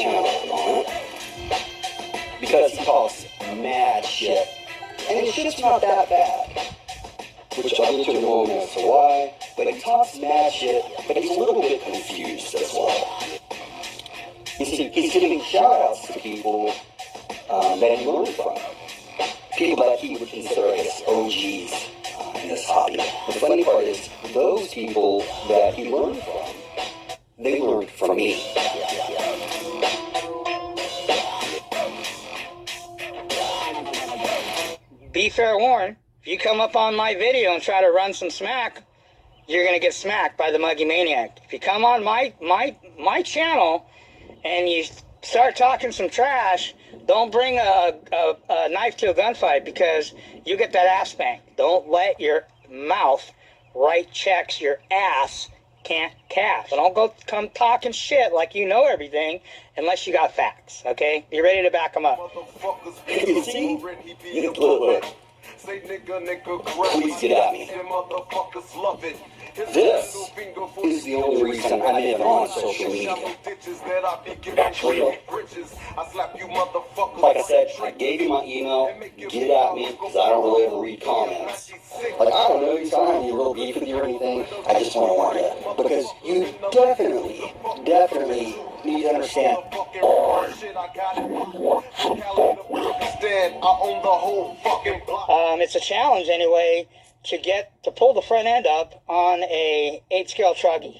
channel at the moment because he talks mad shit, and his shit's not that bad, which I'll get to in a moment as to why, but he talks mad shit, but he's a little bit confused as well. You see, he's giving shout-outs to people that he learned from, people that he would consider, I guess, OGs in this hobby. The funny part is, those people that he learned from, they learned from me. Be fair warned, if you come up on my video and try to run some smack, you're gonna get smacked by the Muggy Maniac. If you come on my channel and you start talking some trash, don't bring a knife to a gunfight, because you get that ass spanked. Don't let your mouth write checks your ass can't cash. So don't go come talking shit like you know everything unless you got facts, okay? Be ready to back them up. You see? You look. Please get at me. This is the only reason I'm even on social media. That's real. Like I said, I gave you my email. Get at me, because I don't really ever read comments. Like, I don't know, you don't have any real beef with you or anything. I just want to warn you. Because you definitely need to understand. It's a challenge anyway to pull the front end up on a 8-scale truggy.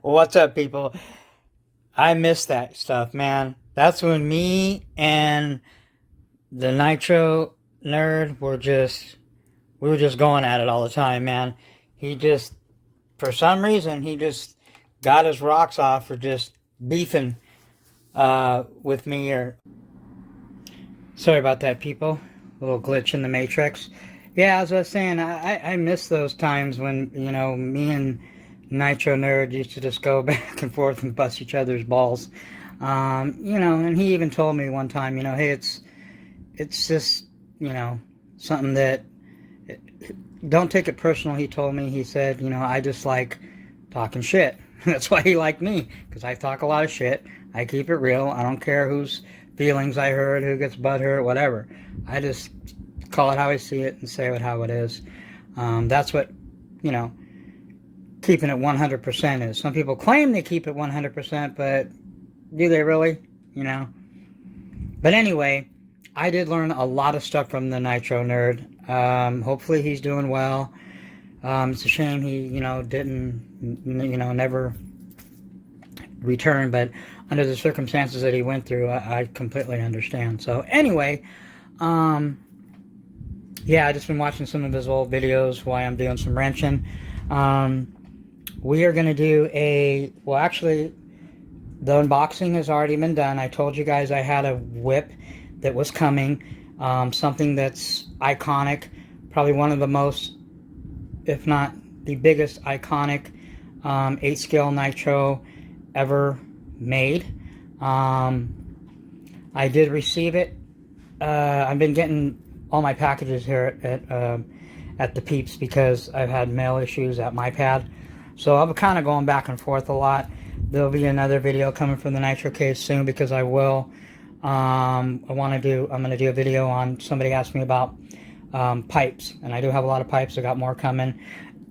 What's up, people? I miss that stuff, man. That's when me and the Nitro nerd we were just going at it all the time, man. He just, for some reason, he just got his rocks off for just beefing with me. Or sorry about that, people. A little glitch in the matrix. Yeah, as I was saying, I miss those times when, you know, me and Nitro Nerd used to just go back and forth and bust each other's balls. You know, and he even told me one time, you know, hey, it's just, you know, something that, don't take it personal, he told me. He said, you know, I just like talking shit. That's why he liked me, because I talk a lot of shit. I keep it real. I don't care whose feelings I hurt, who gets butthurt, whatever. I just call it how I see it and say it how it is. That's what, you know, keeping it 100% is. Some people claim they keep it 100%, but do they really? You know? But anyway, I did learn a lot of stuff from the Nitro Nerd. Hopefully he's doing well. It's a shame he, you know, didn't, you know, never return, but under the circumstances that he went through, I completely understand. So anyway, yeah, I just been watching some of his old videos while I'm doing some wrenching. We are going to do well, actually, the unboxing has already been done. I told you guys I had a whip that was coming, something that's iconic, probably one of the most, if not the biggest iconic 8-scale nitro ever made. I did receive it. I've been getting all my packages here at the Peeps because I've had mail issues at my pad. So I'm kind of going back and forth a lot. There'll be another video coming from the Nitro case soon, because I will. I'm going to do a video on, somebody asked me about pipes, and I do have a lot of pipes. I got more coming.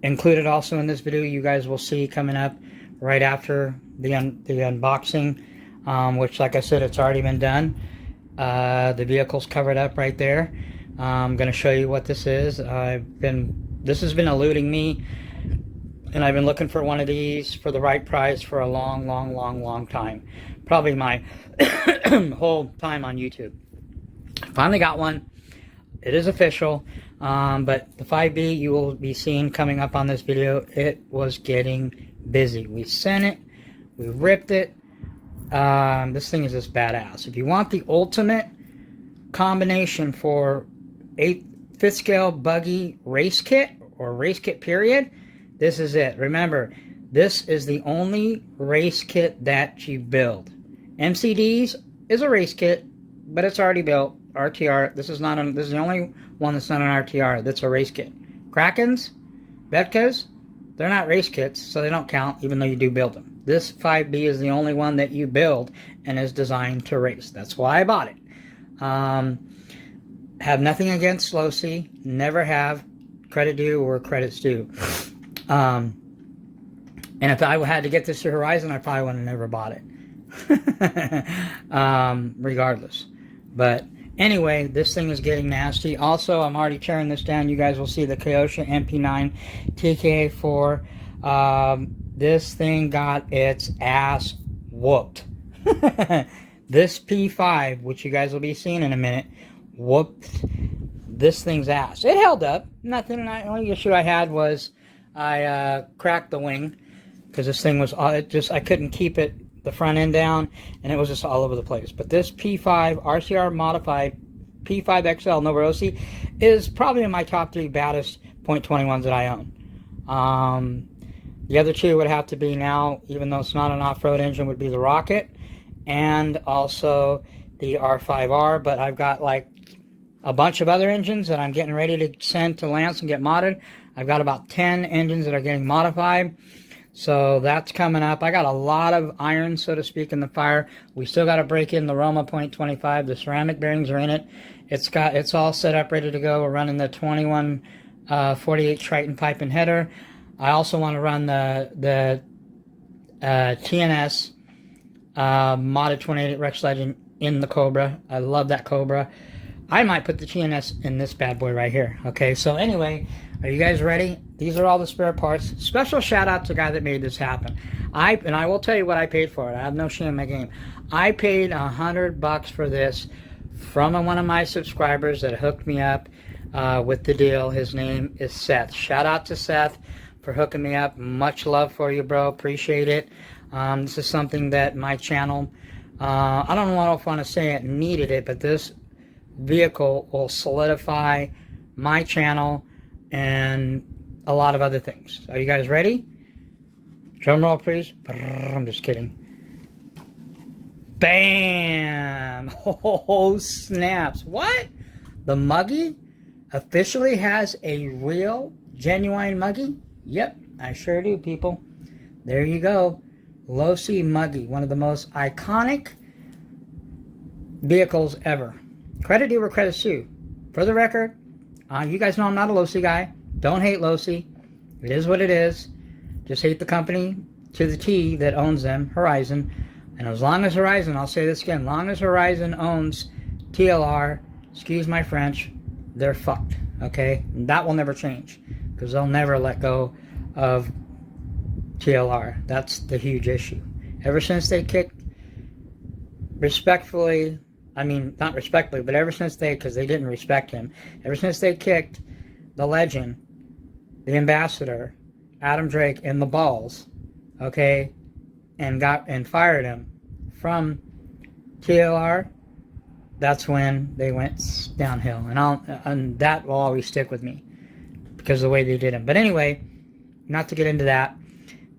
Included also in this video, you guys will see coming up right after the unboxing, which, like I said, it's already been done. The vehicle's covered up right there. I'm going to show you what this is. This has been eluding me, and I've been looking for one of these for the right price for a long time. Probably my whole time on YouTube. Finally got one. It is official, but the 5B you will be seeing coming up on this video, it was getting busy. We sent it, we ripped it. This thing is just badass. If you want the ultimate combination for 5th scale buggy race kit, or race kit period, this is it. Remember, this is the only race kit that you build. MCDs is a race kit, but it's already built. RTR, this is the only one that's not an RTR, that's a race kit. Krakens, Betkas, they're not race kits, so they don't count, even though you do build them. This 5B is the only one that you build and is designed to race. That's why I bought it. Have nothing against lossi. Never have. Credit due or credit's due. And if I had to get this to Horizon, I probably would have never bought it. Regardless. But anyway, this thing is getting nasty. Also, I'm already tearing this down. You guys will see the Kyosho MP9 TKA4. This thing got its ass whooped. This P5, which you guys will be seeing in a minute, whooped this thing's ass. It held up. Nothing. The only issue I had was I cracked the wing because this thing was I couldn't keep it the front end down, and it was just all over the place. But this P5 RCR modified P5 XL Nova Rossi is probably in my top 3 baddest .21s that I own. The other two would have to be now, even though it's not an off-road engine, would be the Rocket and also the R5R. But I've got like a bunch of other engines that I'm getting ready to send to Lance and get modded. I've got about 10 engines that are getting modified. So that's coming up. I got a lot of iron, so to speak, in the fire. We still got to break in the Roma .25. The ceramic bearings are in it. It's all set up, ready to go. We're running the 2148 Triton pipe and header. I also want to run the TNS modded 28 Rex Legend in the Cobra. I love that Cobra. I might put the TNS in this bad boy right here. Okay, so anyway, are you guys ready? These are all the spare parts. Special shout out to the guy that made this happen. And I will tell you what I paid for it. I have no shame in my game. I paid $100 for this from one of my subscribers that hooked me up with the deal. His name is Seth. Shout out to Seth for hooking me up. Much love for you, bro. Appreciate it. This is something that my channel, I don't know if I want to say it needed it, but this vehicle will solidify my channel and a lot of other things. Are you guys ready? Drum roll, please. I'm just kidding. Bam! Oh, snaps. What? The Muggy officially has a real, genuine Muggy? Yep, I sure do, people. There you go. Lossi Muggy, one of the most iconic vehicles ever. Credit due or credit due. For the record, you guys know I'm not a Lossi guy. Don't hate Lossi. It is what it is. Just hate the company to the T that owns them, Horizon. And as long as Horizon, I'll say this again, as long as Horizon owns TLR, excuse my French, they're fucked. Okay? And that will never change. Because they'll never let go of TLR. That's the huge issue. Ever since they kicked, respectfully, I mean, not respectfully, but ever since because they didn't respect him, ever since they kicked the legend, the ambassador, Adam Drake, in the balls, okay, and fired him from TLR, that's when they went downhill. And that will always stick with me because of the way they did him. But anyway, not to get into that,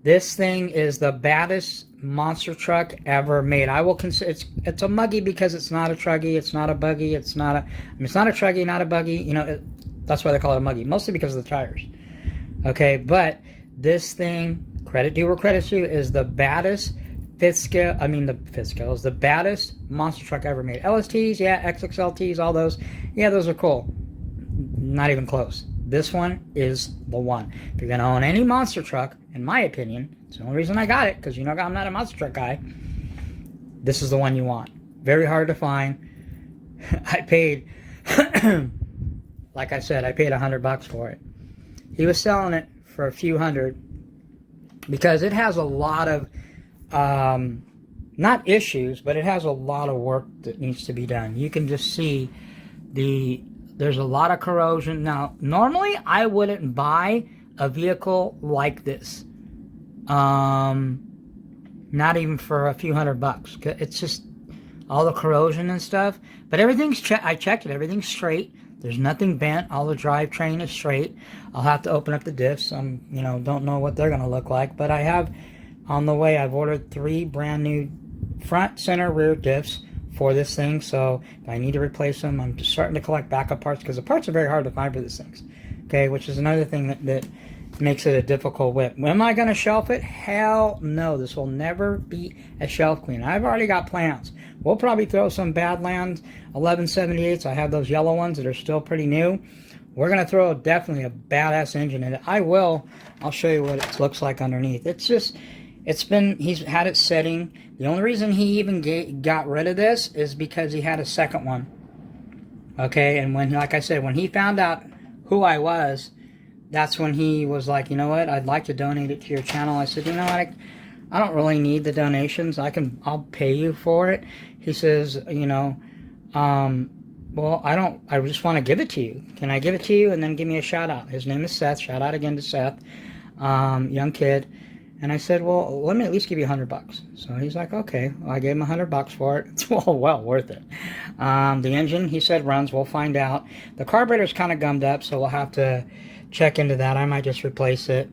this thing is the baddest monster truck ever made. I will consider it's a Muggy because it's not a truggy, it's not a buggy, it's not a truggy, not a buggy. You know, that's why they call it a Muggy, mostly because of the tires. Okay, but this thing, credit due or credit due, is the baddest fifth scale is the baddest monster truck ever made. LSTs, yeah, XXLTs, all those, yeah, those are cool. Not even close. This one is the one. If you're going to own any monster truck, in my opinion, it's the only reason I got it, because you know I'm not a monster truck guy, this is the one you want. Very hard to find. I paid, like I said, I paid $100 for it. He was selling it for a few hundred, because it has a lot of, not issues, but it has a lot of work that needs to be done. You can just see there's a lot of corrosion. Now, normally I wouldn't buy a vehicle like this. Not even for a few $100. It's just all the corrosion and stuff. But everything's I checked it. Everything's straight. There's nothing bent. All the drivetrain is straight. I'll have to open up the diffs. Don't know what they're going to look like. But I have, on the way, I've ordered 3 brand new front, center, rear diffs for this thing. So if I need to replace them, I'm just starting to collect backup parts, because the parts are very hard to find for these things. Okay, which is another thing that makes it a difficult whip. Am I going to shelf it? Hell no. This will never be a shelf queen. I've already got plans. We'll probably throw some Badlands 1178s. I have those yellow ones that are still pretty new. We're going to throw definitely a badass engine in it. I'll show you what it looks like underneath. He's had it setting. The only reason he even got rid of this is because he had a second one. Okay, and like I said, when he found out who I was, that's when he was like, you know what, I'd like to donate it to your channel. I said, you know what, I don't really need the donations. I'll pay you for it. He says, you know, well, I just want to give it to you. Can I give it to you and then give me a shout out? His name is Seth. Shout out again to Seth, young kid. And I said, well, let me at least give you $100. So he's like, okay. Well, I gave him $100 for it. It's well worth it. The engine, he said, runs. We'll find out. The carburetor's kind of gummed up, so we'll have to check into that. I might just replace it.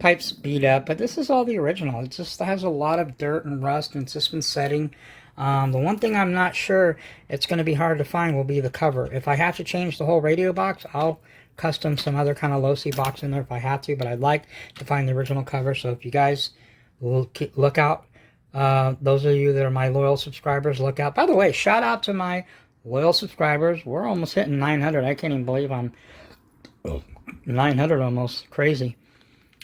Pipe's beat up, but this is all the original. It just has a lot of dirt and rust, and it's just been setting. The one thing I'm not sure it's going to be hard to find will be the cover. If I have to change the whole radio box, I'll custom some other kind of lossi box in there if I have to, but I'd like to find the original cover. So if you guys will look out, those of you that are my loyal subscribers, look out. By the way, shout out to my loyal subscribers. We're almost hitting 900. I can't even believe I'm 900 almost. Crazy.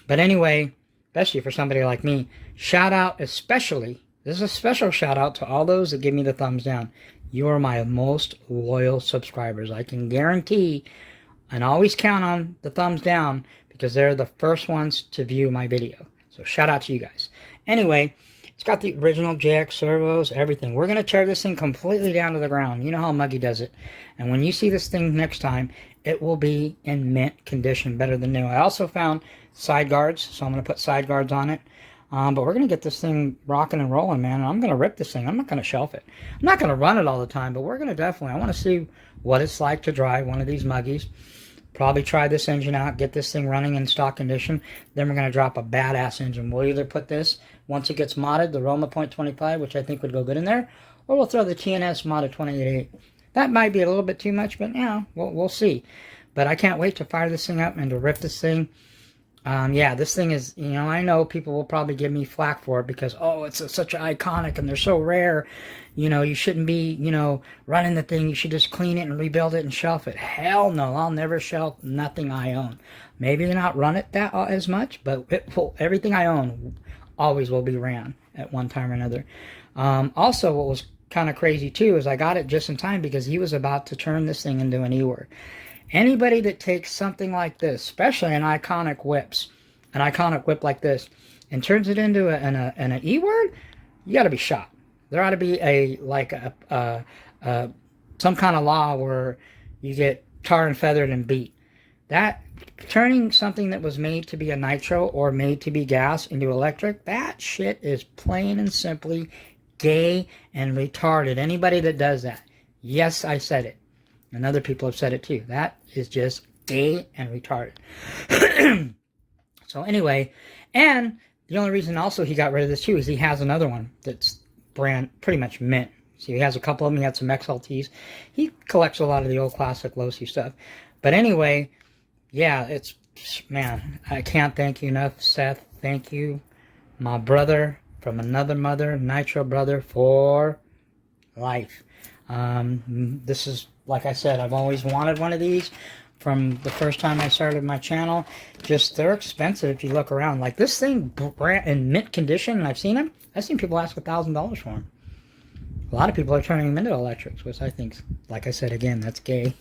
But anyway, especially for somebody like me, shout out especially, this is a special shout out to all those that give me the thumbs down. You are my most loyal subscribers. I can guarantee and always count on the thumbs down because they're the first ones to view my video. So shout out to you guys. Anyway, it's got the original JX servos, everything. We're going to tear this thing completely down to the ground. You know how Muggy does it. And when you see this thing next time, it will be in mint condition, better than new. I also found side guards, so I'm going to put side guards on it. But we're going to get this thing rocking and rolling, man. And I'm going to rip this thing. I'm not going to shelf it. I'm not going to run it all the time, but we're going to definitely, I want to see what it's like to drive one of these Muggies. Probably try this engine out, get this thing running in stock condition. Then we're going to drop a badass engine. We'll either put this, once it gets modded, the Roma .25, which I think would go good in there, or we'll throw the TNS modded 288. That might be a little bit too much, but yeah, we'll see. But I can't wait to fire this thing up and to rip this thing. Yeah, this thing is, you know, I know people will probably give me flack for it because, oh, it's such an iconic and they're so rare. You know, you shouldn't be, you know, running the thing. You should just clean it and rebuild it and shelf it. Hell no, I'll never shelf nothing I own. Maybe not run it that as much, but everything I own always will be ran at one time or another. Also, what was kind of crazy too is I got it just in time because he was about to turn this thing into an E-word. Anybody that takes something like this, especially an iconic whip like this, and turns it into an E-word, you got to be shot. There ought to be some kind of law where you get tar and feathered and beat. That turning something that was made to be a nitro or made to be gas into electric, that shit is plain and simply gay and retarded. Anybody that does that, yes, I said it. And other people have said it too. That is just gay and retarded. So anyway, and the only reason also he got rid of this too is he has another one that's pretty much mint. So he has a couple of them. He had some XLTs. He collects a lot of the old classic lossi stuff. But anyway, yeah, man, I can't thank you enough, Seth. Thank you, my brother from another mother, Nitro brother for life. This is, like I said, I've always wanted one of these from the first time I started my channel. Just, they're expensive if you look around. Like this thing in mint condition, and I've seen people ask $1,000 for them. A lot of people are turning them into electrics, which I think, like I said again, that's gay.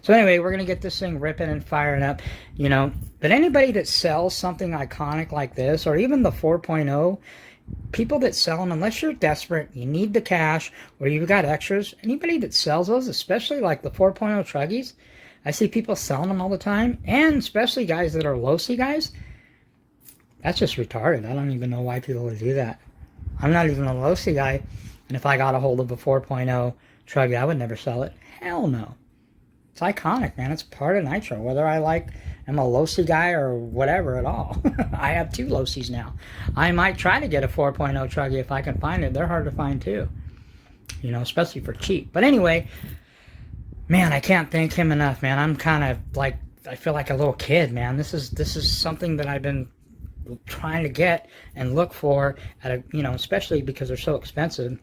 So anyway, we're going to get this thing ripping and firing up, you know. But anybody that sells something iconic like this, or even the 4.0, people that sell them, unless you're desperate, you need the cash, or you've got extras, anybody that sells those, especially like the 4.0 truggies, I see people selling them all the time, and especially guys that are lossi guys, that's just retarded. I don't even know why people would do that. I'm not even a lossi guy, and if I got a hold of a 4.0 truggy, I would never sell it. Hell no. It's iconic, man. It's part of Nitro, whether I'm a lossi guy or whatever at all. I have 2 lossis now. I might try to get a 4.0 truggy if I can find it. They're hard to find too, you know, especially for cheap. But anyway, man, I can't thank him enough, man. I'm kind of like I feel like a little kid, man. This is something that I've been trying to get and look for at a, you know, especially because they're so expensive,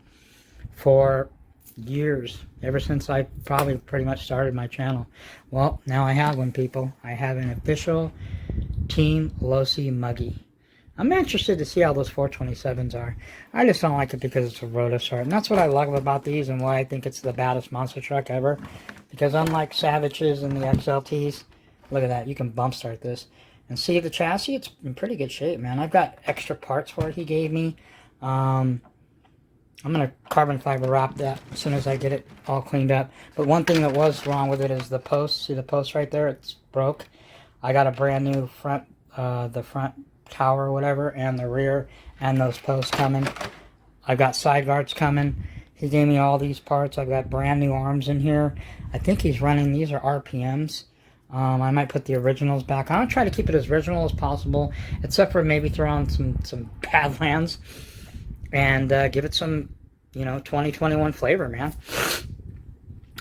for years, ever since I probably pretty much started my channel. Well, now I have one, people. I have an official Team Lossi Muggy. I'm interested to see how those 427s are. I just don't like it because it's a rotosort, and that's what I love about these and why I think it's the baddest monster truck ever. Because unlike Savages and the XLTs, look at that, you can bump start this. And see the chassis, it's in pretty good shape, man. I've got extra parts for it he gave me. I'm going to carbon fiber wrap that as soon as I get it all cleaned up. But one thing that was wrong with it is the post. See the post right there? It's broke. I got a brand new front, the front tower or whatever, and the rear, and those posts coming. I've got side guards coming. He gave me all these parts. I've got brand new arms in here. I think he's running, these are RPMs. I might put the originals back. I'm going to try to keep it as original as possible, except for maybe throw on some Badlands and give it some, you know, 2021 flavor, man.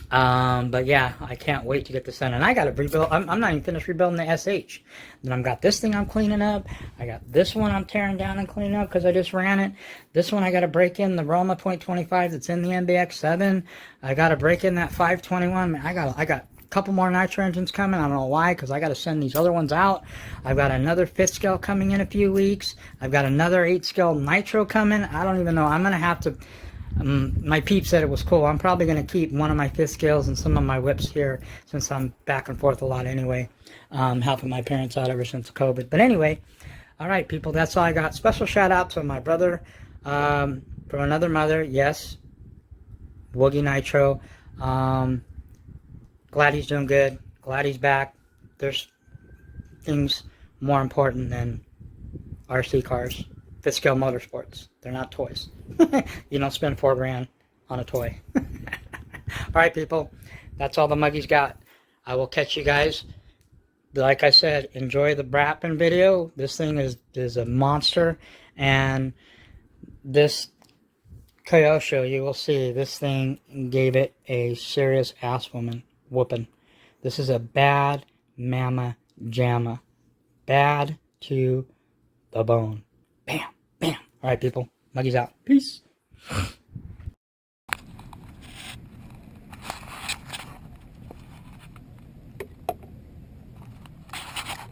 But yeah, I can't wait to get this in. And I got to rebuild. I'm not even finished rebuilding the SH. Then I've got this thing I'm cleaning up. I got this one I'm tearing down and cleaning up because I just ran it. This one I got to break in the Roma .25 that's in the MBX7. I got to break in that 521. I got a couple more nitro engines coming. I don't know why, because I got to send these other ones out. I've got another 5th scale coming in a few weeks. I've got another 8 scale nitro coming. I don't even know. I'm going to have to... my peep said it was cool. I'm probably going to keep one of my 5th scales and some of my whips here since I'm back and forth a lot anyway, helping my parents out ever since COVID. But anyway, all right, people, that's all I got. Special shout out to my brother from another mother. Yes, Woogie Nitro. Glad he's doing good. Glad he's back. There's things more important than RC cars. 5th scale motorsports. They're not toys. You don't spend $4 grand on a toy. All right, people. That's all the Muggy's got. I will catch you guys. Like I said, enjoy the Brappen video. This thing is a monster. And this kyosho, you will see, this thing gave it a serious ass whooping. This is a bad mama jamma. Bad to the bone. Bam, bam. All right, people. Muggy's out. Peace.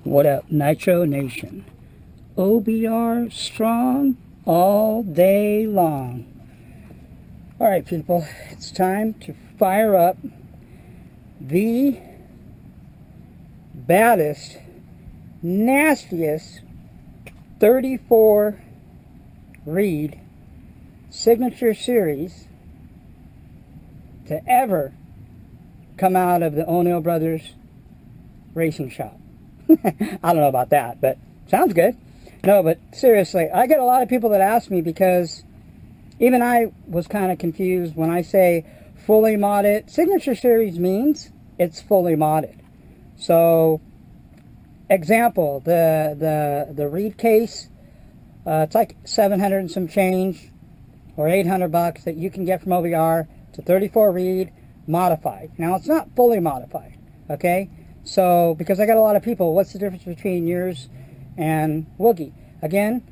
What up, Nitro Nation? OBR strong all day long. All right, people. It's time to fire up the baddest, nastiest 34 Reed signature series to ever come out of the O'Neill Brothers racing shop. I don't know about that, but sounds good. No, but seriously, I get a lot of people that ask me, because even I was kind of confused when I say fully modded. Signature series means it's fully modded. So, example, the Reed case, it's like 700 and some change, or 800 bucks that you can get from OBR. It's a 34 Reed modified. Now, it's not fully modified, okay? So, because I got a lot of people, what's the difference between yours and Woogie? Again,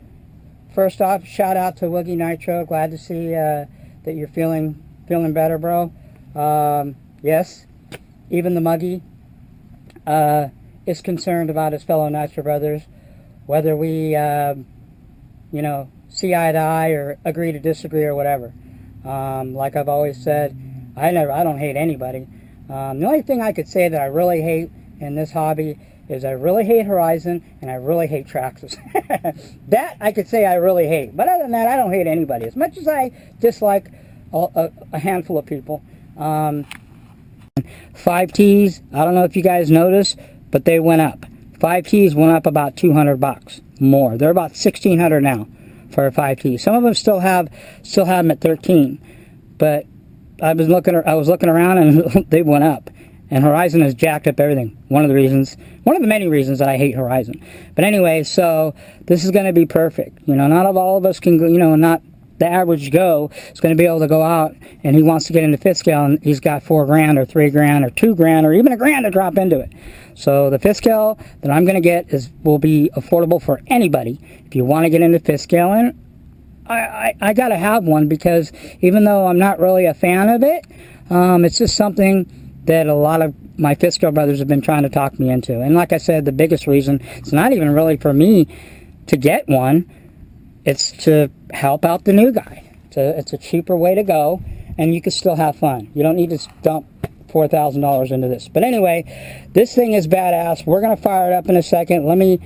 first off, shout out to Woogie Nitro. Glad to see that you're feeling better, bro. Yes, even the Muggy is concerned about his fellow Nitro brothers, whether we, you know, see eye to eye or agree to disagree or whatever. Like I've always said, I don't hate anybody. The only thing I could say that I really hate in this hobby is I really hate Horizon and I really hate Traxxas. That I could say I really hate. But other than that, I don't hate anybody. As much as I dislike a handful of people. 5Ts, I don't know if you guys noticed, but they went up. 5Ts went up about 200 bucks more. They're about 1,600 now for a 5T. Some of them still have them at 13, but I was looking around and they went up. And Horizon has jacked up everything. One of the many reasons that I hate Horizon. But anyway, so this is going to be perfect. You know, not all of us can go, you know, not the average Joe is going to be able to go out and he wants to get into fifth scale and he's got $4 grand or $3 grand or $2 grand or even $1 grand to drop into it. So the fifth scale that I'm going to get will be affordable for anybody. If you want to get into fifth scale, and I got to have one, because even though I'm not really a fan of it, it's just something that a lot of my fifth scale brothers have been trying to talk me into. And like I said, the biggest reason, it's not even really for me to get one, it's to help out the new guy. It's a cheaper way to go, and you can still have fun. You don't need to dump $4,000 into this. But anyway, this thing is badass. We're going to fire it up in a second. Let me...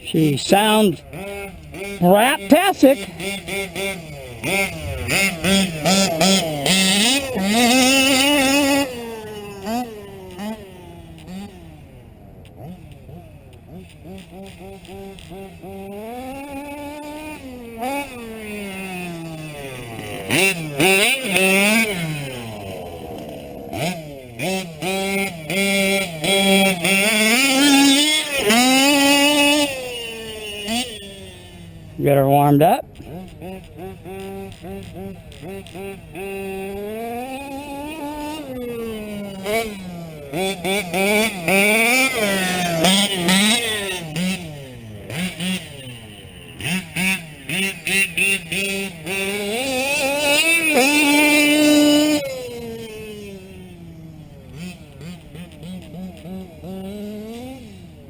She sounds rap-tastic. Get her warmed up.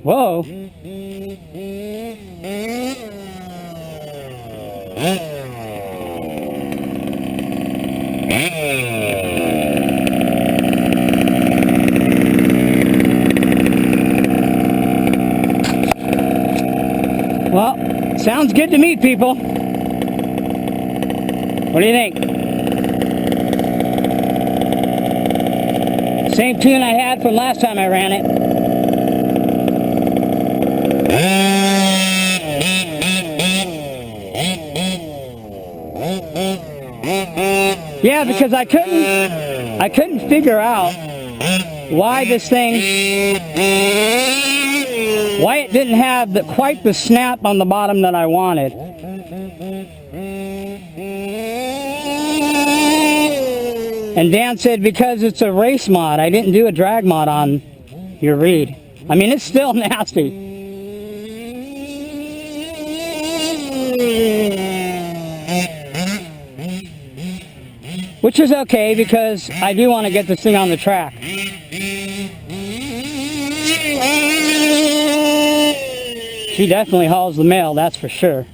Whoa. Well, sounds good to me, people. What do you think? Same tune I had from last time I ran it. Yeah, because I couldn't figure out why this thing, why it didn't have quite the snap on the bottom that I wanted. And Dan said because it's a race mod, I didn't do a drag mod on your reed. I mean, it's still nasty. Which is okay, because I do want to get this thing on the track. She definitely hauls the mail, that's for sure.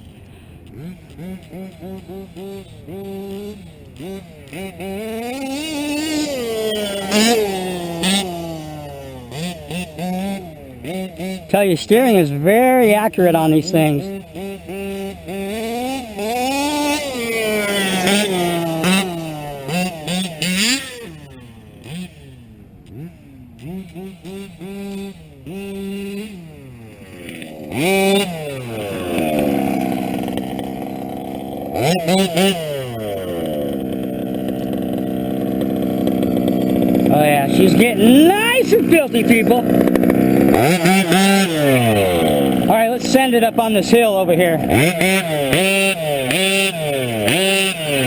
Tell you, steering is very accurate on these things. Oh yeah, she's getting nice and filthy, people. Alright, let's send it up on this hill over here.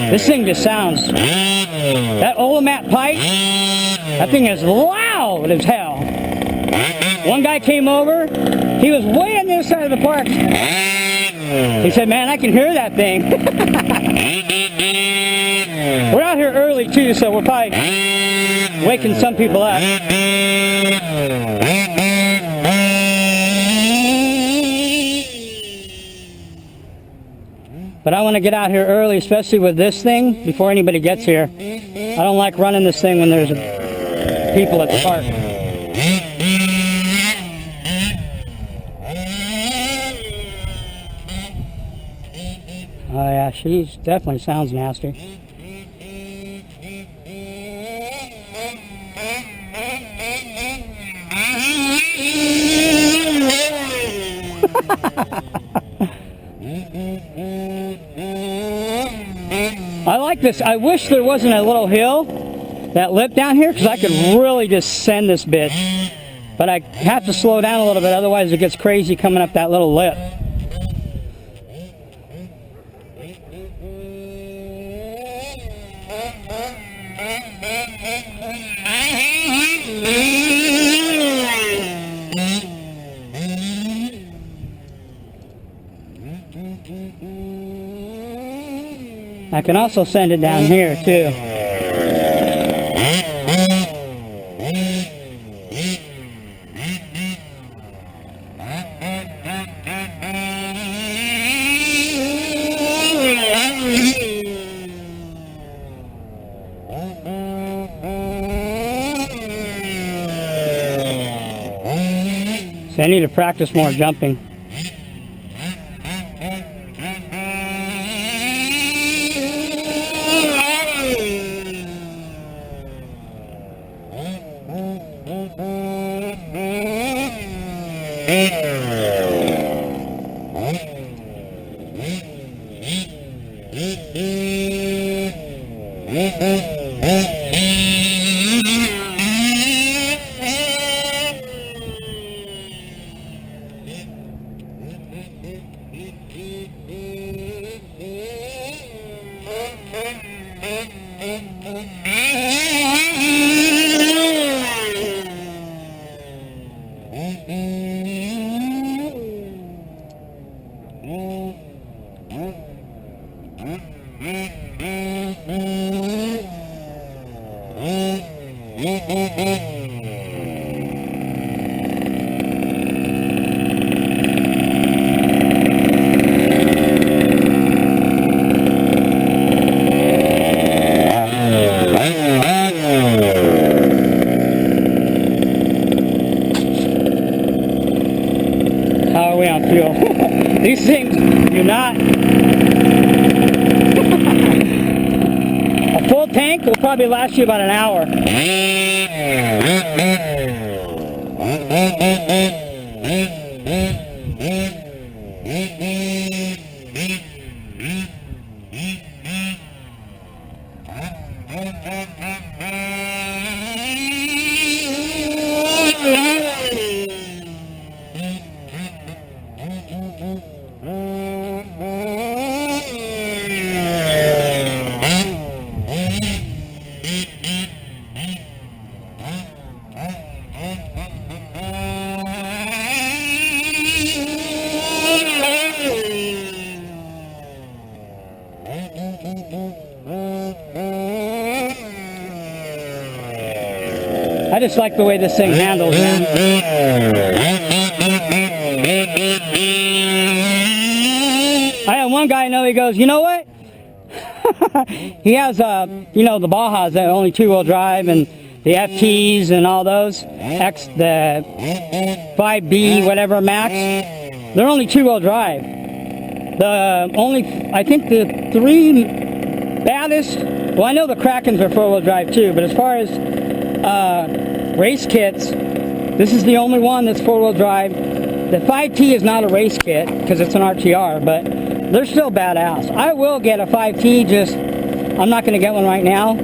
This thing just sounds... That Olamat pipe, that thing is loud as hell. One guy came over, he was way on the other side of the park. He said, man, I can hear that thing. We're out here early too, so we're probably waking some people up. But I want to get out here early, especially with this thing, before anybody gets here. I don't like running this thing when there's people at the park. Oh yeah, she definitely sounds nasty. I like this. I wish there wasn't a little hill, that lip down here, because I could really just send this bitch. But I have to slow down a little bit, otherwise it gets crazy coming up that little lip. I can also send it down here too. So I need to practice more jumping. How are we on fuel? These things do not... A full tank will probably last you about an hour. I just like the way this thing handles, man. I had one guy know, he goes, you know what? He has, you know, the Bajas that are only 2-wheel drive, and the FTs and all those, the 5B, whatever Max, they're only two-wheel drive. I think the three baddest, well, I know the Krakens are four-wheel drive too, but as far as race kits, this is the only one that's four-wheel drive. The 5T is not a race kit because it's an RTR, but they're still badass. I will get a 5T, just I'm not going to get one right now.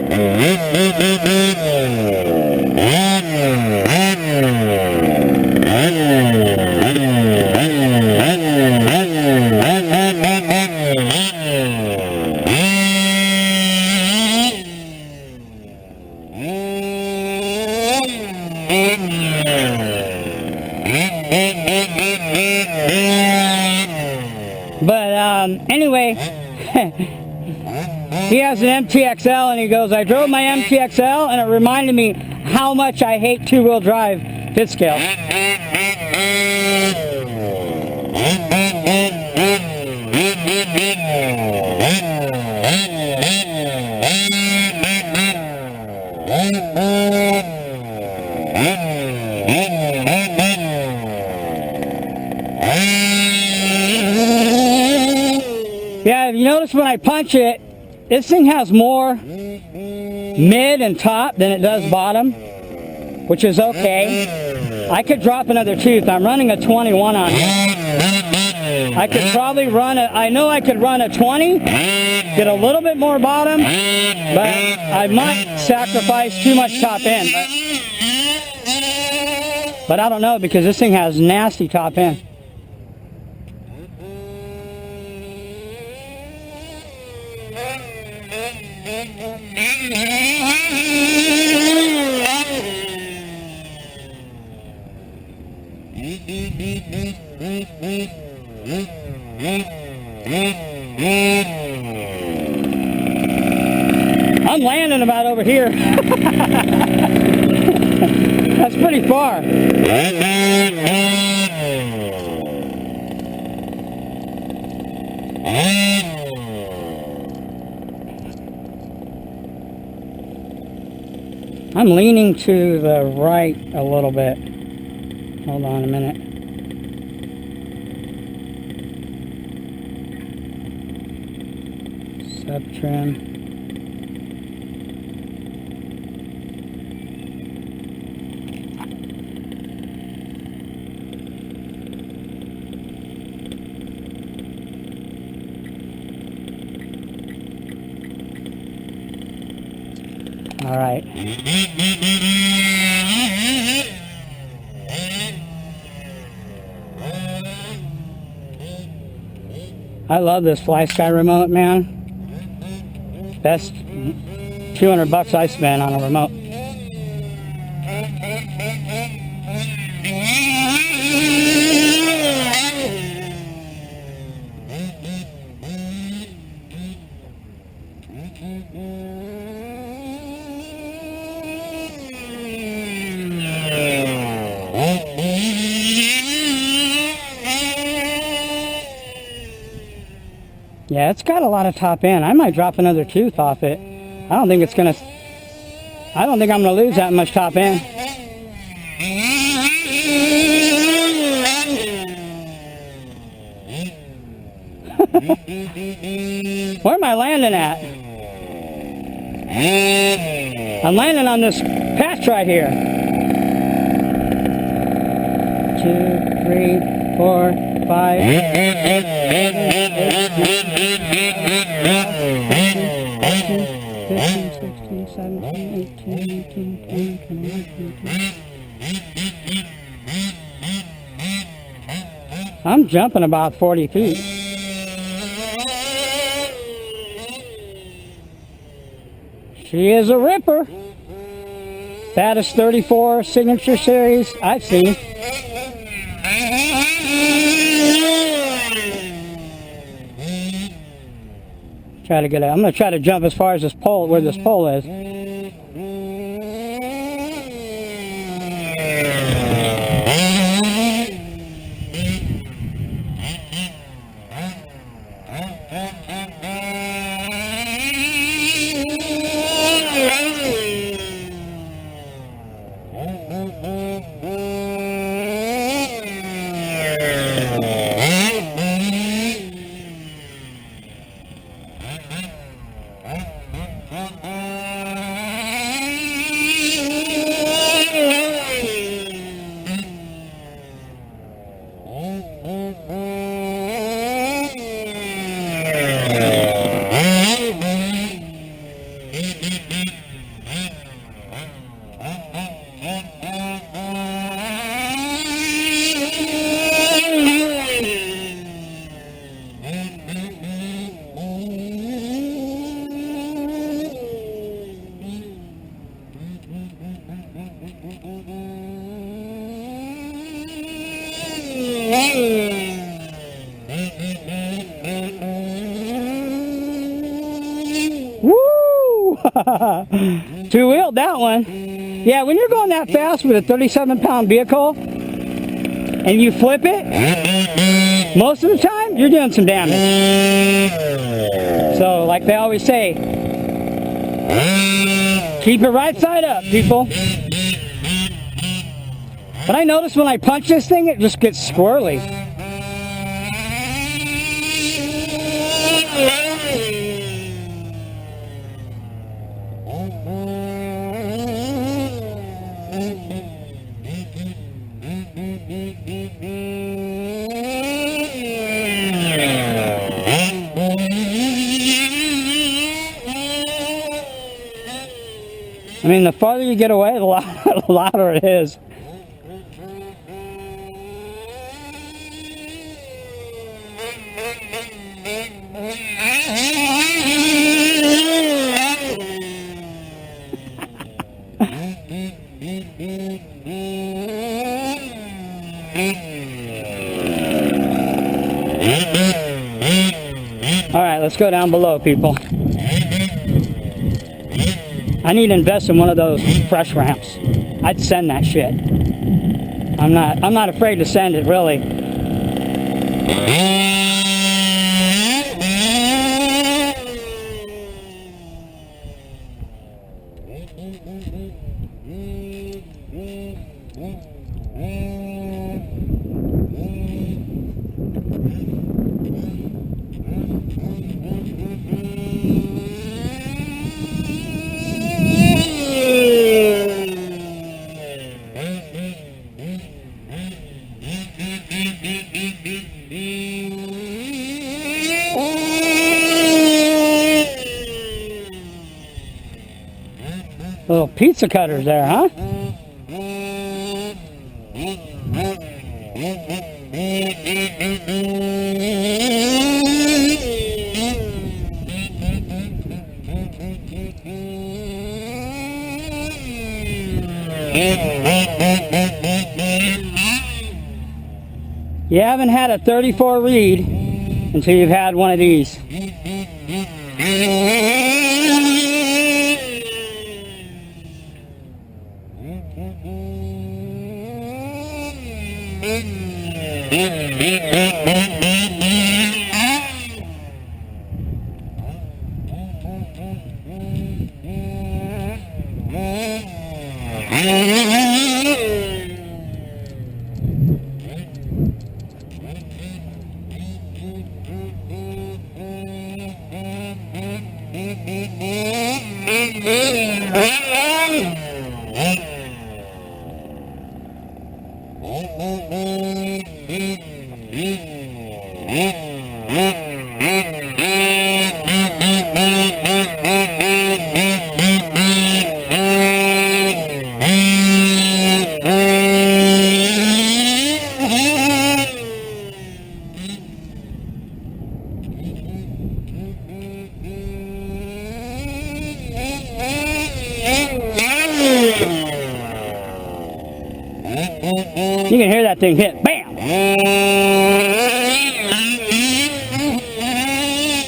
But anyway, he has an MTXL and he goes, I drove my MTXL and it reminded me how much I hate two-wheel drive fifth scale. Yeah, you notice when I punch it, this thing has more mid and top than it does bottom, which is okay. I could drop another tooth. I'm running a 21 on here. I could probably run I know I could run a 20, get a little bit more bottom, but I might sacrifice too much top end. But I don't know, because this thing has nasty top end. I'm landing about over here. That's pretty far. I'm leaning to the right a little bit. Hold on a minute. Sub-trim. All right. I love this Fly Sky remote, man. Best $200 I spent on a remote. Yeah, it's got a lot of top end. I might drop another tooth off it. I don't think I'm gonna lose that much top end. Where am I landing at? I'm landing on this patch right here. 2, 3, 4, 5. 15, 16, 17, 18, 19, 20, 21, 22. I'm jumping about 40 feet. She is a ripper. Baddest 34 signature series I've seen. I'm going to try to jump as far as this pole, where this pole is. Woo! Two-wheeled that one. Yeah, when you're going that fast with a 37-pound vehicle and you flip it, most of the time you're doing some damage. So, like they always say, keep it right side up, people. But I notice when I punch this thing, it just gets squirrely. I mean, the farther you get away, the louder it is. All right, let's go down below, people. I need to invest in one of those fresh ramps. I'd send that shit. I'm not afraid to send it, really. Little pizza cutters there, huh? You haven't had a 34 reed until you've had one of these. You can hear that thing hit. Bam!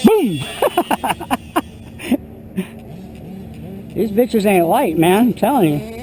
Boom! These bitches ain't light, man. I'm telling you.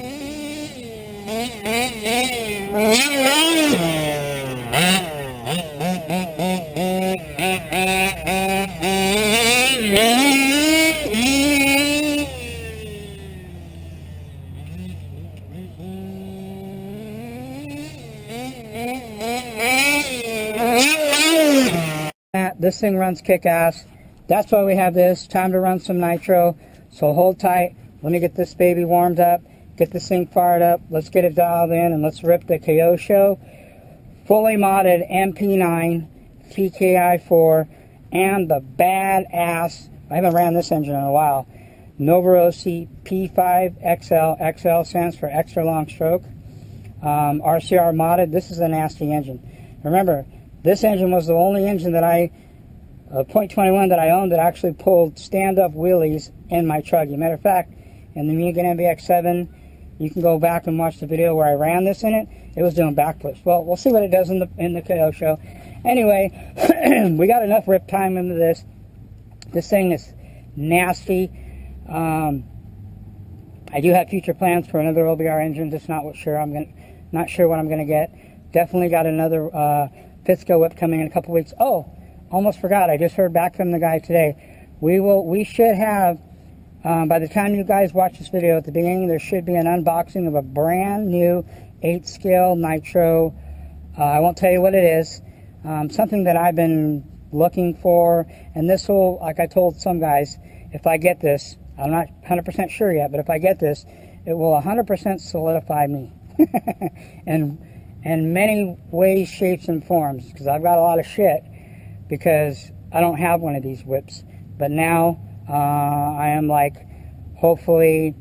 This thing runs kick-ass. That's why we have this. Time to run some nitro. So hold tight. Let me get this baby warmed up. Get this thing fired up. Let's get it dialed in and let's rip the kyosho. Fully modded MP9, TKI4, and the badass, I haven't ran this engine in a while, Lossi P5XL. XL stands for extra long stroke. RCR modded. This is a nasty engine. Remember, this engine was the only engine that .21 that I owned that actually pulled stand-up wheelies in my truck. As a matter of fact, in the Muggy MBX7 You can go back and watch the video where I ran this in it. It was doing backflips. Well, we'll see what it does in the kyosho. Anyway, we got enough rip time into this. This thing is nasty. I do have future plans for another OBR engine. Just not sure what I'm gonna get. Definitely got another Pisco whip coming in a couple weeks. Oh, almost forgot. I just heard back from the guy today. We should have, by the time you guys watch this video at the beginning, there should be an unboxing of a brand new 8-scale nitro. I won't tell you what it is. Something that I've been looking for, and this will, like I told some guys, if I get this, I'm not 100% sure yet, but if I get this, it will 100% solidify me. And in many ways, shapes, and forms, because I've got a lot of shit, because I don't have one of these whips. But now, I am like, hopefully,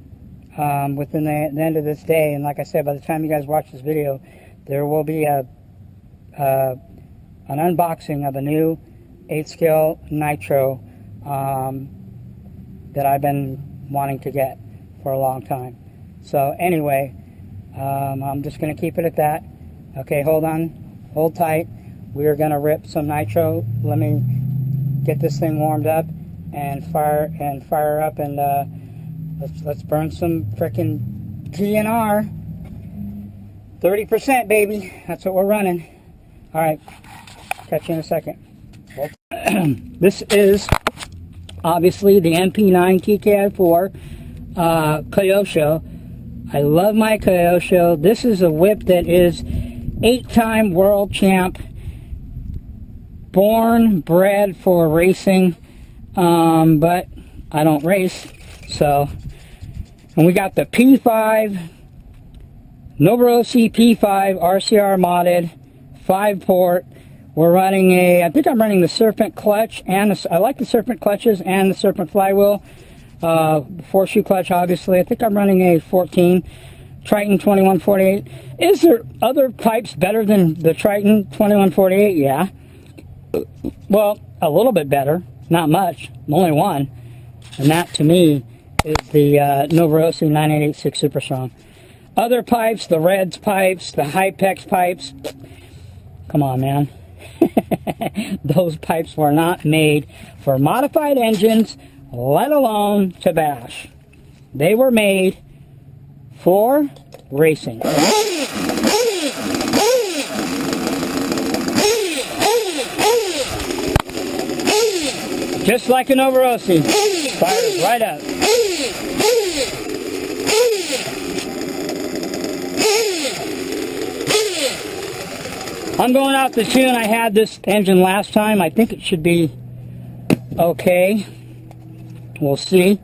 within the end of this day, and like I said, by the time you guys watch this video, there will be an unboxing of a new 8-scale nitro that I've been wanting to get for a long time. So anyway, I'm just going to keep it at that. Okay, hold on, hold tight. We are going to rip some nitro. Let me get this thing warmed up and fire up, and let's burn some frickin' TNR. 30%, baby. That's what we're running. All right, catch you in a second. This is obviously the MP9 TKI4 kyosho. I love my kyosho. This is a whip that is 8-time world champ, born, bred for racing, but I don't race, so. And we got the P5, Lossi P5 RCR modded, 5-port. We're running I think I'm running the Serpent clutch, and I like the Serpent clutches and the Serpent flywheel. 4-shoe clutch, obviously. I think I'm running a 14 Triton 2148. Is there other pipes better than the Triton 2148? Yeah. Well, a little bit better. Not much. Only one. And that, to me, is the Rossi 9886 Super Strong. Other pipes, the Reds pipes, the Hypex pipes. Come on, man. Those pipes were not made for modified engines, let alone to bash. They were made for racing. Just like a Rossi. Fires right up. I'm going out the tune I had this engine last time. I think it should be okay. We'll see.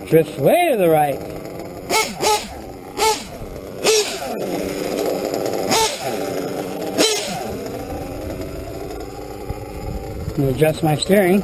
Drifts way to the right. I'm going to adjust my steering.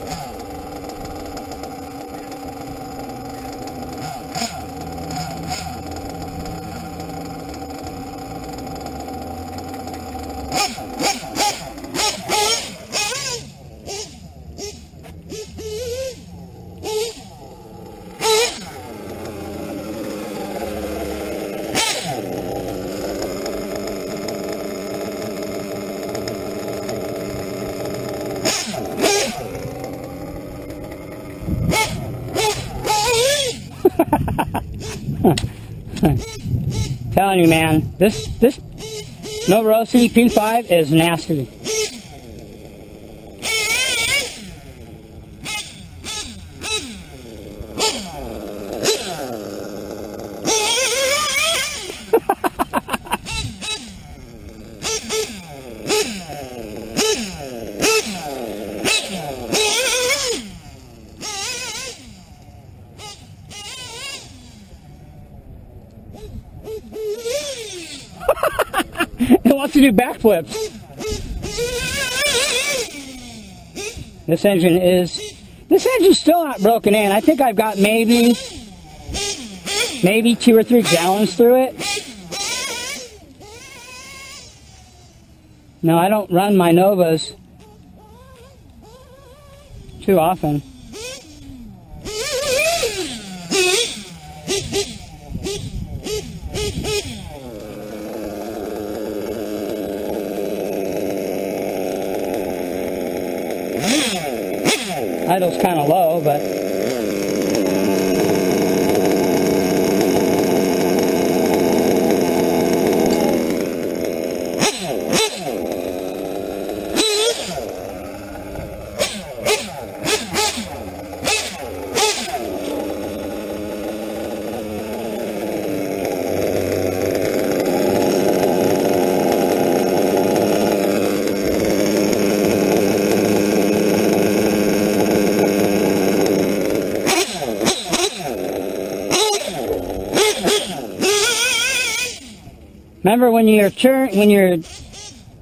Telling you, man, this Rossi P5 is nasty. It wants to do backflips. This engine's still not broken in. I think I've got maybe 2 or 3 gallons through it. No, I don't run my Novas too often. Idle's kind of low, but remember when you're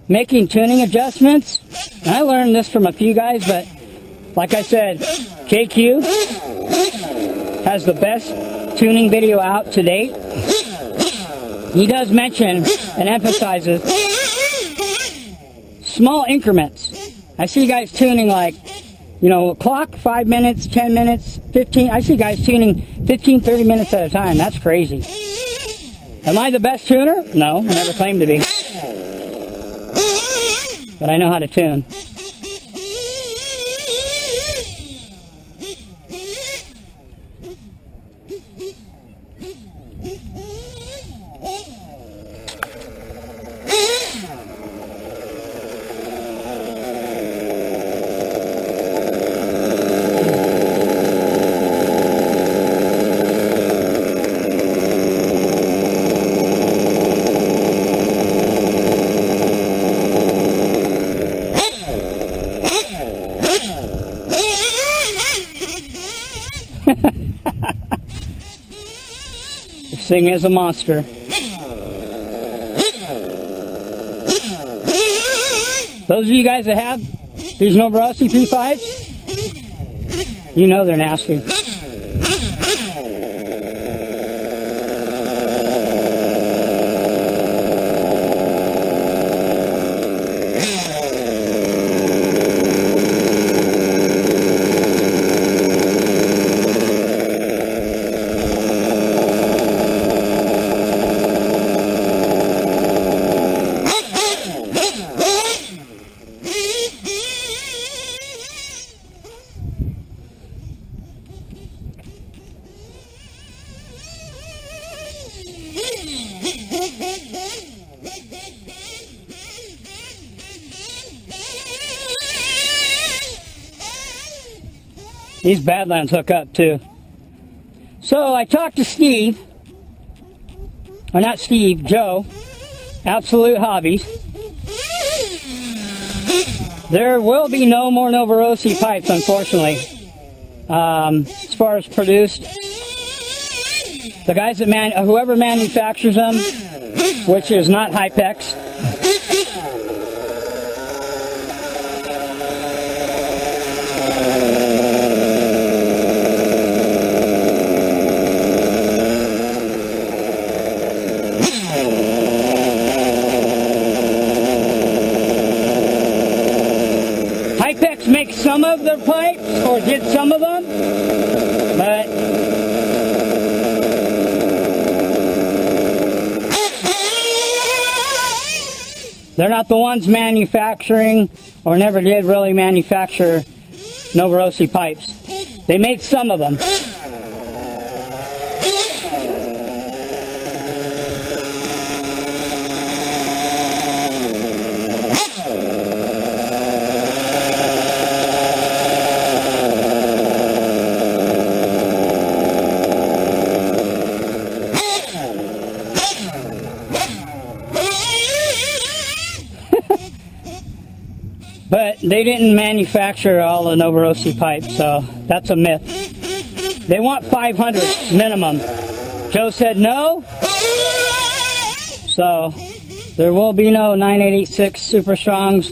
making tuning adjustments, and I learned this from a few guys, but like I said, JQ has the best tuning video out to date. He does mention and emphasizes small increments. I see guys tuning like, clock 5 minutes, 10 minutes, 15. I see guys tuning 15, 30 minutes at a time. That's crazy. Am I the best tuner? No, I never claimed to be. But I know how to tune. This thing is a monster. Those of you guys that have these Novorossi P5s, you know they're nasty. These Badlands hook up too. So I talked to Steve, or not Steve, Joe, Absolute Hobbies. There will be no more Novorossi pipes, unfortunately. As far as produced, the guys that whoever manufactures them, which is not Hypex, make some of their pipes, or did some of them, but they're not the ones manufacturing, or never did really manufacture Novorossi pipes. They made some of them. But they didn't manufacture all the Novorossi pipes, so that's a myth. They want 500 minimum. Joe said no. So there will be no 9886 Super Strongs.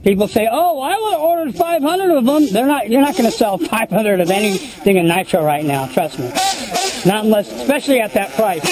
People say, "Oh, I would have ordered 500 of them." You're not going to sell 500 of anything in nitro right now. Trust me. Not unless, especially at that price.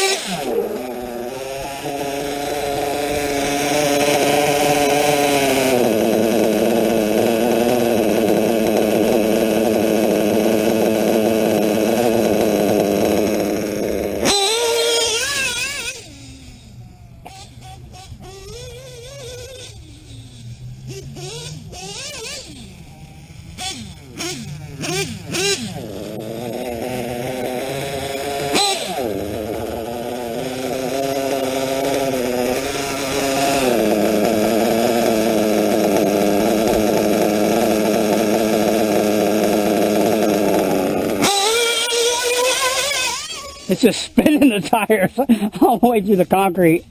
It's just spinning the tires all the way through the concrete.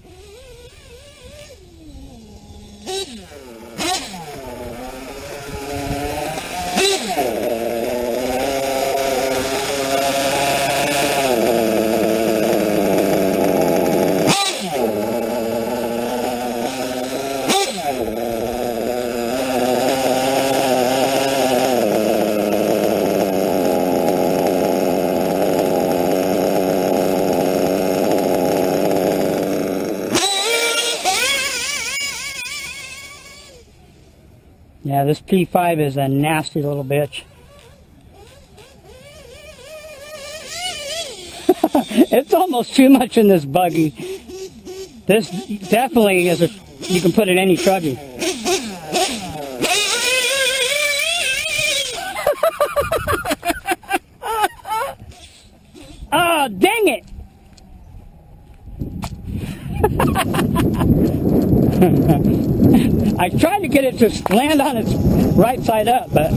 Yeah, this P5 is a nasty little bitch. It's almost too much in this buggy. This definitely is you can put in any truggy. Oh, dang it! I tried to get it to land on its right side up, but...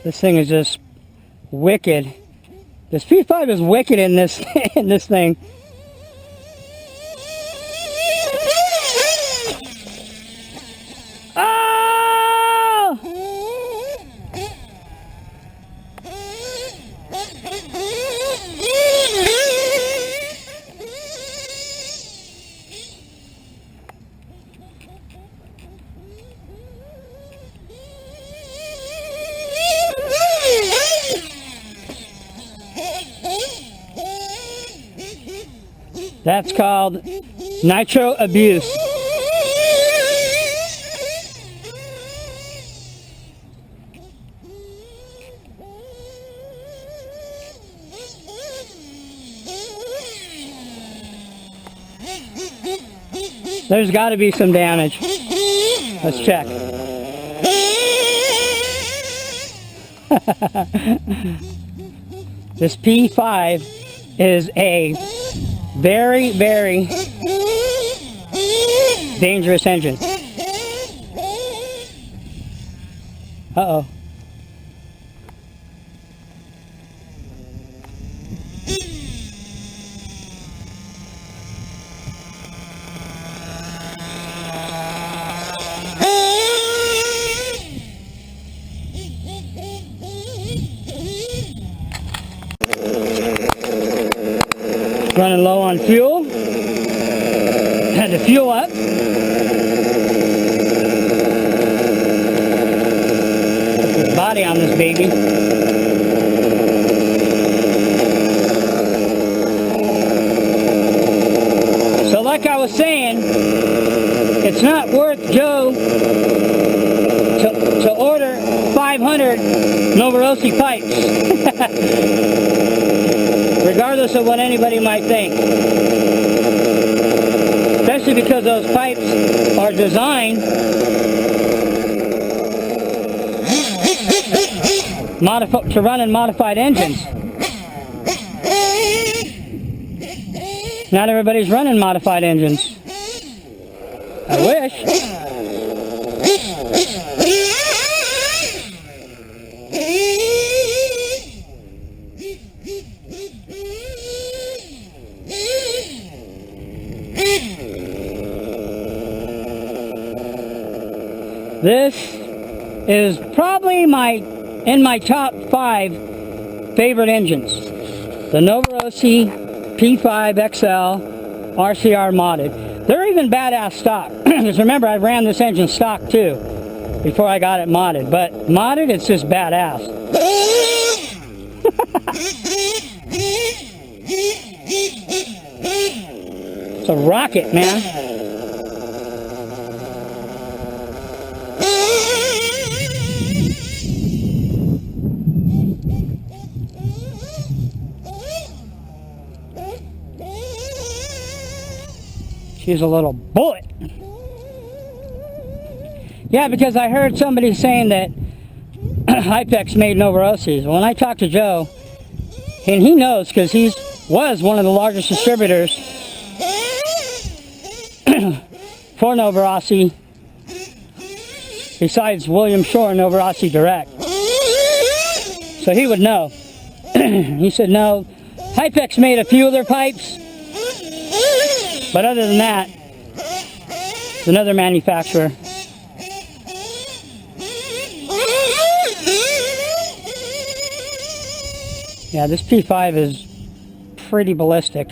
This thing is just wicked. This P5 is wicked in this in this thing. Oh! That's called nitro abuse. There's got to be some damage. Let's check. This P5 is a very, very dangerous engine. Uh-oh. Running low on fuel. Had to fuel up. Put body on this baby. So like I was saying, it's not worth Joe to order 500 Novorossi pipes. Regardless of what anybody might think. Especially because those pipes are designed to run in modified engines. Not everybody's running modified engines. I wish. This is probably in my top 5 favorite engines. The Novorossi P5 XL RCR modded. They're even badass stock. Because remember, I ran this engine stock too before I got it modded. But modded, it's just badass. It's a rocket, man. She's a little bullet. Yeah, because I heard somebody saying that Hypex made Novorossis. When I talked to Joe, and he knows because he was one of the largest distributors for Novorossi, besides William Shore Novorossi Direct. So he would know. He said, no, Hypex made a few of their pipes, but other than that, it's another manufacturer. Yeah, this P5 is pretty ballistic.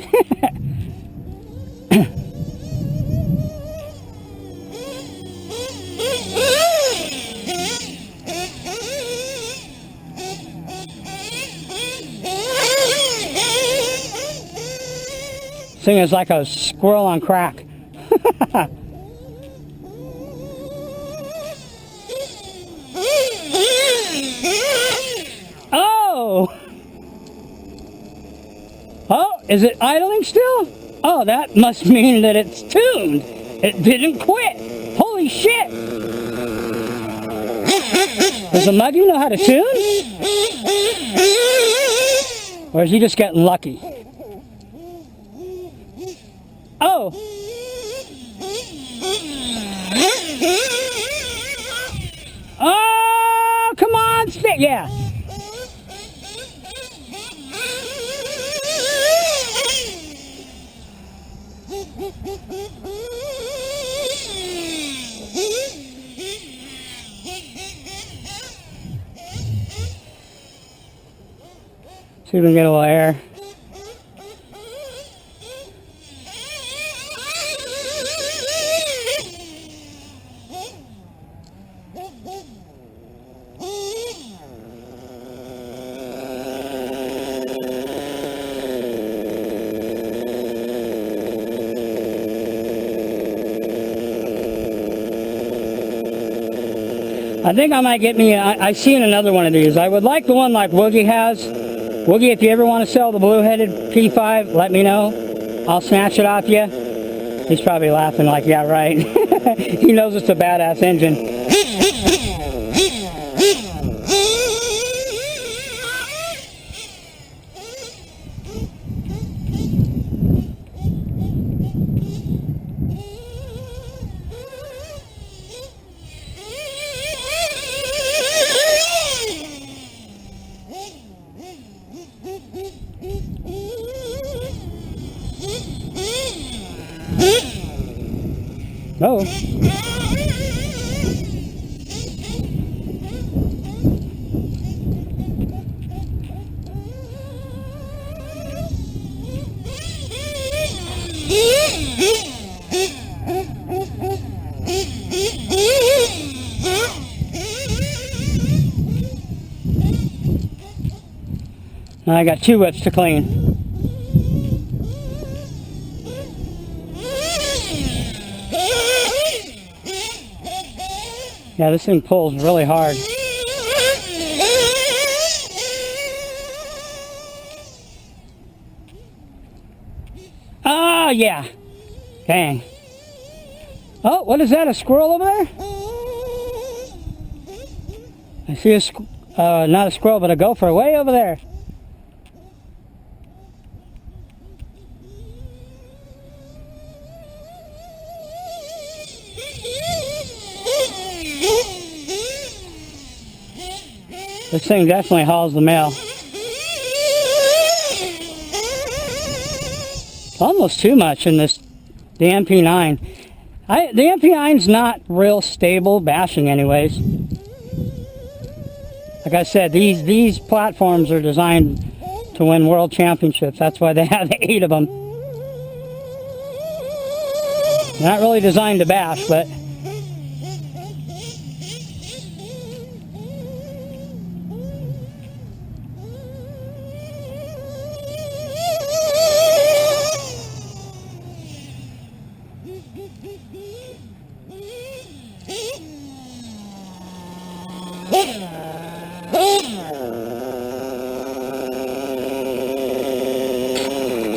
This thing is like a squirrel on crack. Oh! Oh, is it idling still? Oh, that must mean that it's tuned. It didn't quit. Holy shit! Does the Muggy know how to tune? Or is he just getting lucky? Oh! Oh, come on, stick! Yeah. See if we can get a little air. I think I might get me, I seen another one of these. I would like the one like Woogie has. Woogie, if you ever want to sell the blue-headed P5, let me know. I'll snatch it off you. He's probably laughing like, yeah, right. He knows it's a badass engine. Oh. Now I got 2 whips to clean. Yeah, this thing pulls really hard. Oh, yeah. Dang. Oh, what is that? A squirrel over there? I see a, not a squirrel, but a gopher way over there. This thing definitely hauls the mail. Almost too much in the MP9. The MP9's not real stable bashing anyways. Like I said, these platforms are designed to win world championships. That's why they have 8 of them. They're not really designed to bash, but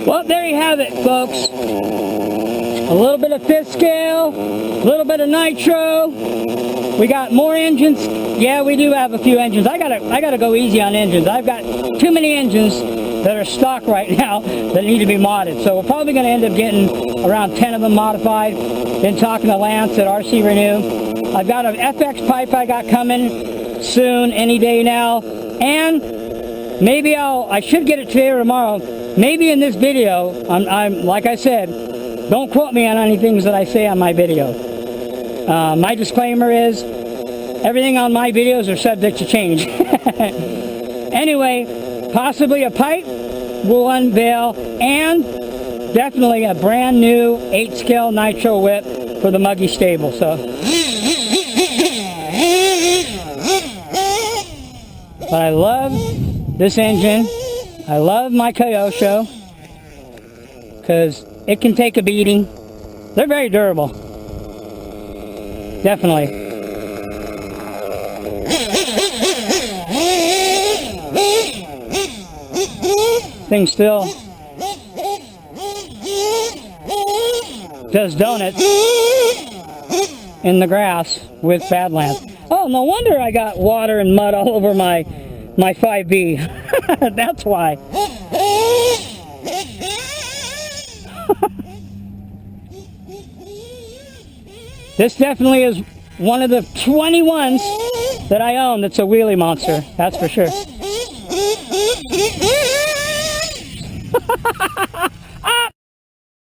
well, there you have it, folks. A little bit of fifth scale, a little bit of nitro. We got more engines. Yeah, we do have a few engines. I gotta go easy on engines. I've got too many engines that are stock right now that need to be modded. So we're probably going to end up getting around 10 of them modified. Been talking to Lance at RC Renew. I've got an FX pipe I got coming soon, any day now. And maybe I should get it today or tomorrow. Maybe in this video, I'm like I said, don't quote me on any things that I say on my video. My disclaimer is, everything on my videos are subject to change. Anyway, possibly a pipe will unveil, and definitely a brand new 8 scale nitro whip for the Muggy stable. So, but I love this engine. I love my kyosho because it can take a beating. They're very durable. Definitely. Thing still does donuts in the grass with Badlands. Oh, no wonder I got water and mud all over my 5B. That's why. This definitely is one of the 21s that I own that's a wheelie monster. That's for sure.